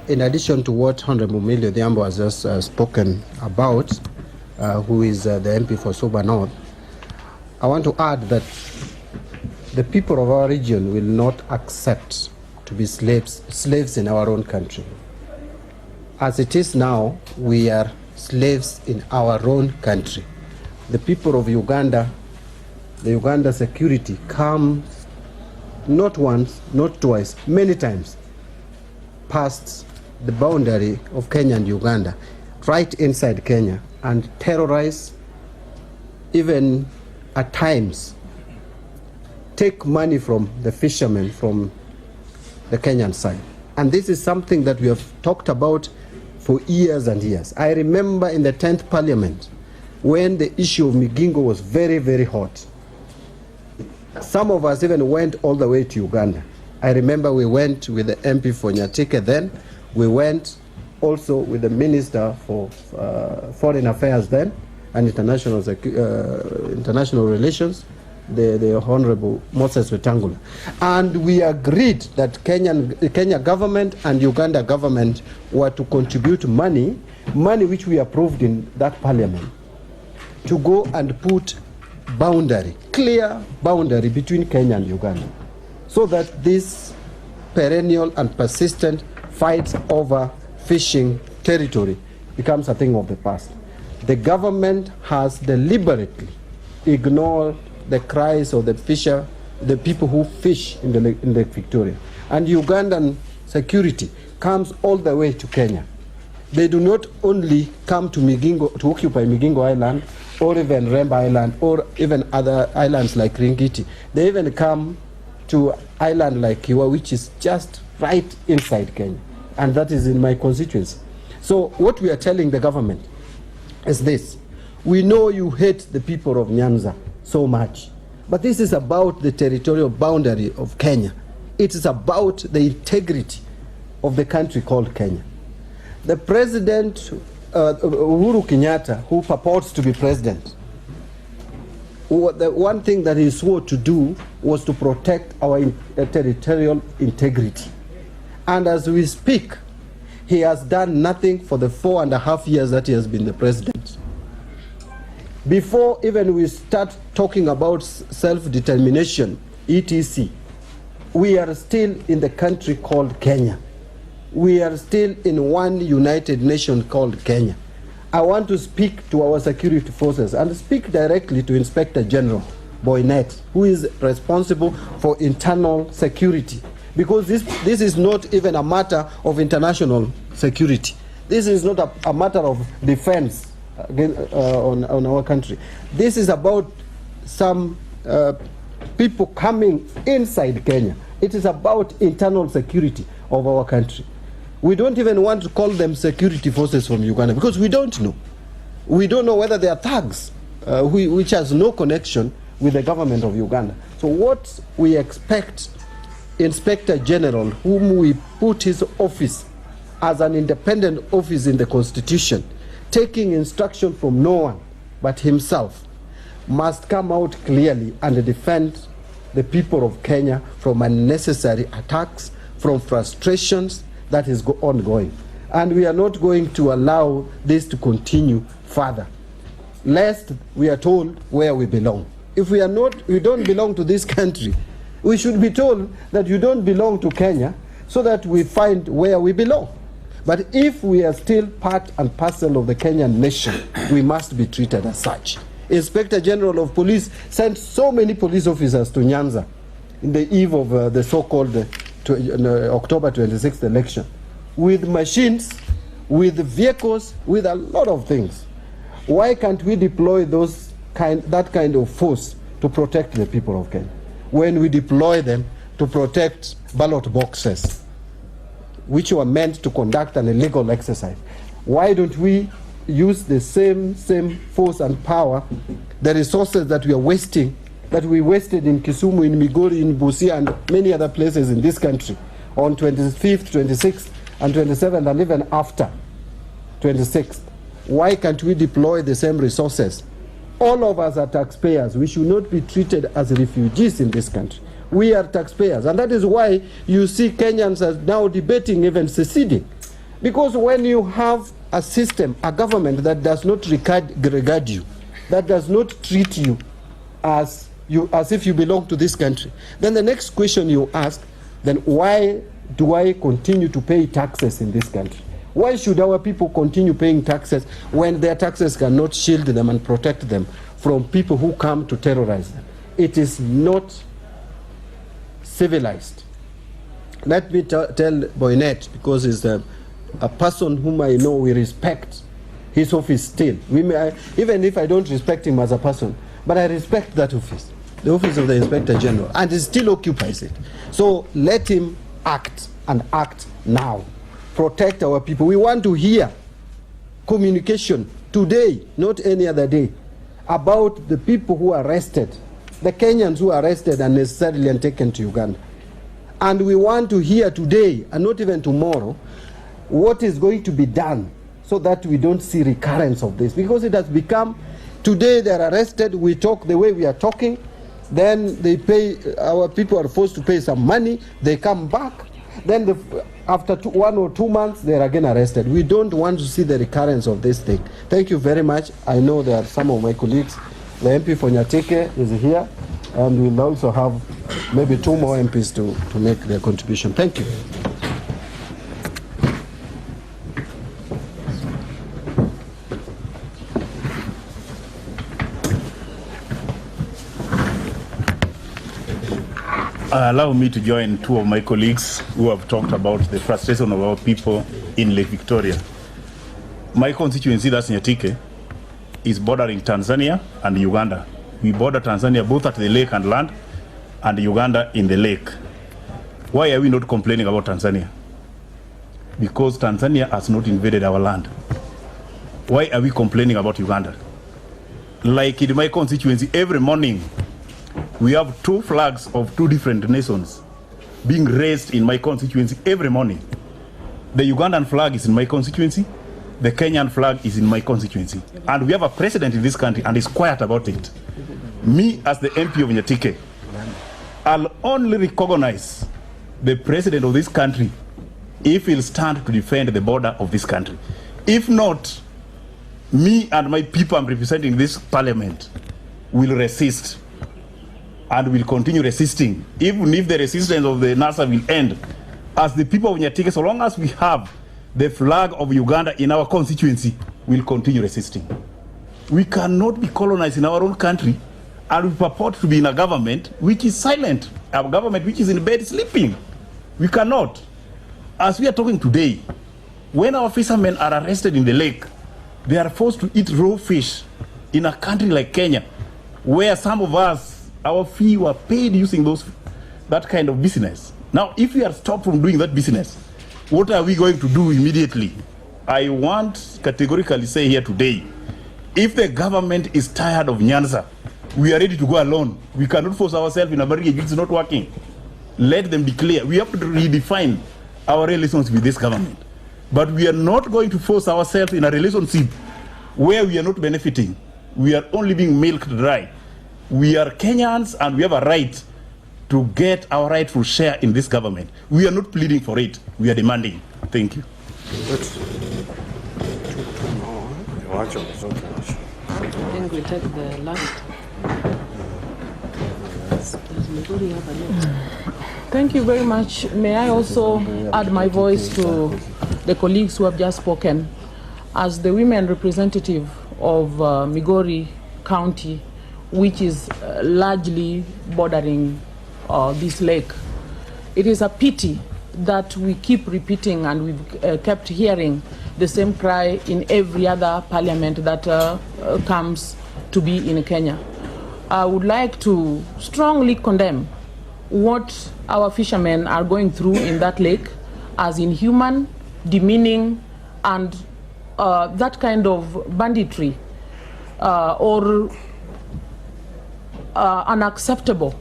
in addition to what Honorable Millie Odhiambo has just spoken about, who is the MP for Suba North, I want to add that the people of our region will not accept to be slaves in our own country. As it is now, we are slaves in our own country. The people of Uganda, the Uganda security comes not once, not twice, many times past the boundary of Kenya and Uganda, right inside Kenya, and terrorize, even at times take money from the fishermen from the Kenyan side. And this is something that we have talked about for years and years. I remember in the 10th Parliament when the issue of Migingo was very, very hot. Some of us even went all the way to Uganda. I remember we went with the MP for Nyatike then. We went also with the Minister for Foreign Affairs then and International Relations, the Honorable Moses Wetangula. And we agreed that Kenya government and Uganda government were to contribute money which we approved in that parliament, to go and put clear boundary between Kenya and Uganda, so that this perennial and persistent fights over fishing territory becomes a thing of the past. The government has deliberately ignored the cries of the people who fish in the Lake Victoria. And Ugandan security comes all the way to Kenya. They do not only come to Migingo, to occupy Migingo Island, or even Remba Island, or even other islands like Ringiti. They even come to island like Kiwa, which is just right inside Kenya. And that is in my constituency. So what we are telling the government is this: we know you hate the people of Nyanza so much, but this is about the territorial boundary of Kenya. It is about the integrity of the country called Kenya. The president, Uhuru Kenyatta, who purports to be president, the one thing that he swore to do was to protect our territorial integrity. And as we speak, he has done nothing for the 4.5 years that he has been the president. Before even we start talking about self-determination, etc., we are still in the country called Kenya. We are still in one united nation called Kenya. I want to speak to our security forces and speak directly to Inspector General Boynet, who is responsible for internal security, because this is not even a matter of international security. This is not a matter of defense on our country. This is about some people coming inside Kenya. It is about internal security of our country. We don't even want to call them security forces from Uganda, because we don't know. We don't know whether they are thugs, which has no connection with the government of Uganda. So what we expect Inspector General, whom we put his office as an independent office in the Constitution, taking instruction from no one but himself, must come out clearly and defend the people of Kenya from unnecessary attacks, from frustrations that is ongoing. And we are not going to allow this to continue further, lest we are told where we belong. If we don't belong to this country, we should be told that you don't belong to Kenya, so that we find where we belong. But if we are still part and parcel of the Kenyan nation, we must be treated as such. Inspector General of Police sent so many police officers to Nyanza in the eve of the so-called October 26th election, with machines, with vehicles, with a lot of things. Why can't we deploy that kind of force to protect the people of Kenya, when we deploy them to protect ballot boxes, which were meant to conduct an illegal exercise? Why don't we use the same force and power, the resources that we are wasting, that we wasted in Kisumu, in Migori, in Busia, and many other places in this country on 25th, 26th, and 27th, and even after 26th? Why can't we deploy the same resources? All of us are taxpayers. We should not be treated as refugees in this country. We are taxpayers, and that is why you see Kenyans are now debating even seceding, Because when you have a system, a government that does not regard you, that does not treat you as if you belong to this country, then the next question you ask, then why do I continue to pay taxes in this country? Why should our people continue paying taxes when their taxes cannot shield them and protect them from people who come to terrorize them? It is not civilized. Let me tell Boynet, because he's a person whom I know we respect his office still. Even if I don't respect him as a person, but I respect that office, the office of the Inspector General, and he still occupies it. So let him act, and act now. Protect our people. We want to hear communication today, not any other day, about the people who are arrested, the Kenyans who are arrested unnecessarily and taken to Uganda. And we want to hear today, and not even tomorrow, what is going to be done so that we don't see recurrence of this. Because it has become, today they are arrested, we talk the way we are talking, then they pay, our people are forced to pay some money, they come back, then after 1 or 2 months, they are again arrested. We don't want to see the recurrence of this thing. Thank you very much. I know there are some of my colleagues. The MP for Nyatike is here, and we'll also have maybe 2 more MPs to make their contribution. Thank you. Allow me to join 2 of my colleagues who have talked about the frustration of our people in Lake Victoria. My constituency, that's Nyatike, is bordering Tanzania and Uganda. We border Tanzania both at the lake and land, and Uganda in the lake. Why are we not complaining about Tanzania? Because Tanzania has not invaded our land. Why are we complaining about Uganda? Like in my constituency, every morning, we have 2 flags of 2 different nations being raised in my constituency every morning. The Ugandan flag is in my constituency, the Kenyan flag is in my constituency. And we have a president in this country and he's quiet about it. Me, as the MP of Nyatike, I'll only recognize the president of this country if he'll stand to defend the border of this country. If not, me and my people I'm representing this parliament will resist. And will continue resisting, even if the resistance of the NASA will end. As the people of Nyatike, so long as we have the flag of Uganda in our constituency, we'll continue resisting. We cannot be colonized in our own country, and we purport to be in a government which is silent, a government which is in bed sleeping. We cannot. As we are talking today, when our fishermen are arrested in the lake, they are forced to eat raw fish in a country like Kenya, where some of us, our fee were paid using that kind of business. Now, if we are stopped from doing that business, what are we going to do immediately? I want categorically say here today, if the government is tired of Nyanza, we are ready to go alone. We cannot force ourselves in a barricade which is not working. Let them declare. We have to redefine our relations with this government. But we are not going to force ourselves in a relationship where we are not benefiting. We are only being milked dry. We are Kenyans and we have a right to get our rightful share in this government. We are not pleading for it. We are demanding. Thank you. I think we take the last. Thank you very much. May I also add my voice to the colleagues who have just spoken. As the women representative of Migori County, which is largely bordering this lake. It is a pity that we keep repeating and we've kept hearing the same cry in every other parliament that comes to be in Kenya. I would like to strongly condemn what our fishermen are going through in that lake as inhuman, demeaning, and that kind of banditry or unacceptable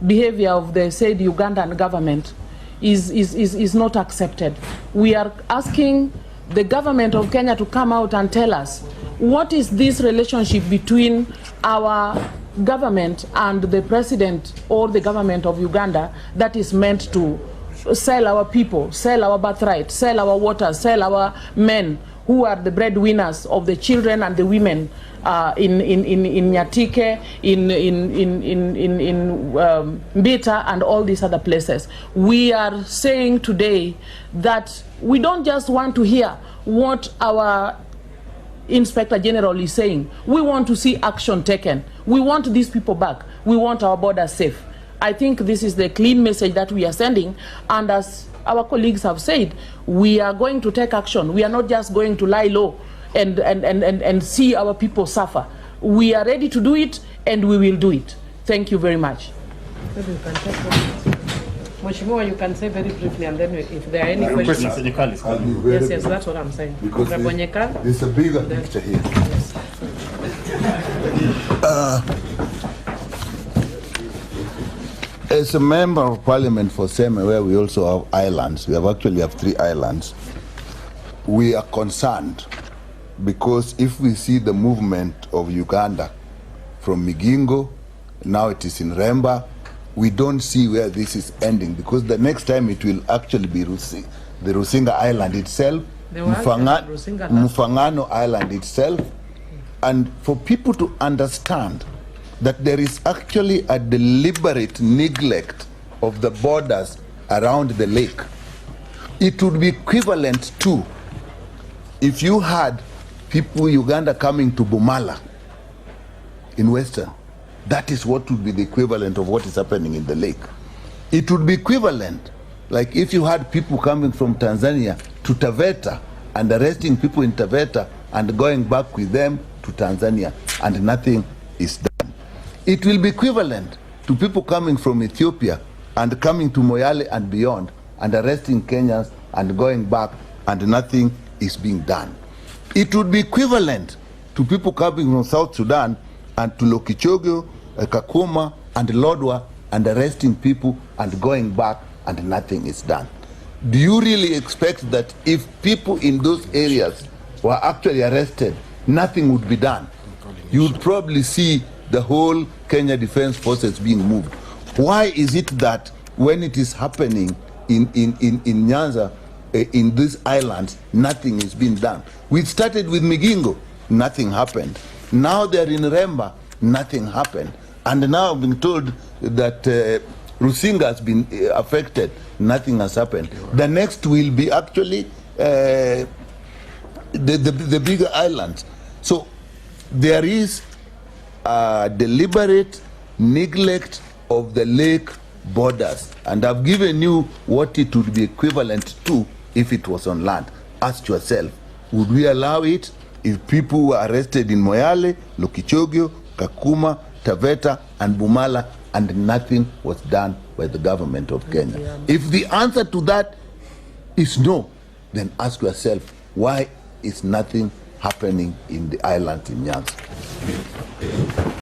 behavior of the said Ugandan government is not accepted. We are asking the government of Kenya to come out and tell us what is this relationship between our government and the president or the government of Uganda that is meant to sell our people, sell our birthright, sell our water, sell our men who are the breadwinners of the children and the women in Nyatike, in Mbita, and all these other places. We are saying today that we don't just want to hear what our Inspector General is saying. We want to see action taken. We want these people back. We want our borders safe. I think this is the clean message that we are sending, and as our colleagues have said, we are going to take action. We are not just going to lie low and see our people suffer. We are ready to do it, and we will do it. Thank you very much. Maybe you can take one. Mheshimiwa, you can say very briefly, and then if there are any questions. Yes, that's what I'm saying. Because there's a bigger picture here. Yes. As a member of parliament for Seme, where we also have islands, we actually have 3 islands, we are concerned because if we see the movement of Uganda from Migingo, now it is in Remba, we don't see where this is ending, because the next time it will actually be the Rusinga Island itself, Mufangano Island itself, and for people to understand that there is actually a deliberate neglect of the borders around the lake. It would be equivalent to if you had people Uganda coming to Bumala in Western. That is what would be the equivalent of what is happening in the lake. It would be equivalent like if you had people coming from Tanzania to Taveta and arresting people in Taveta and going back with them to Tanzania and nothing is done. It will be equivalent to people coming from Ethiopia and coming to Moyale and beyond and arresting Kenyans and going back and nothing is being done. It would be equivalent to people coming from South Sudan and to Lokichogyo, Kakuma and Lodwa and arresting people and going back and nothing is done. Do you really expect that if people in those areas were actually arrested, nothing would be done? You would probably see the whole Kenya Defense Forces being moved. Why is it that when it is happening in Nyanza, in these islands, nothing is being done? We started with Migingo, nothing happened. Now they're in Remba, nothing happened. And now I'm being told that Rusinga has been affected, nothing has happened. The next will be actually the bigger islands. So there is deliberate neglect of the lake borders, and I've given you what it would be equivalent to if it was on land. Ask yourself, would we allow it if people were arrested in Moyale, Lokichogyo, Kakuma, Taveta and Bumala and nothing was done by the government of Kenya? If the answer to that is no, then ask yourself, why is nothing happening in the island in Nyanza?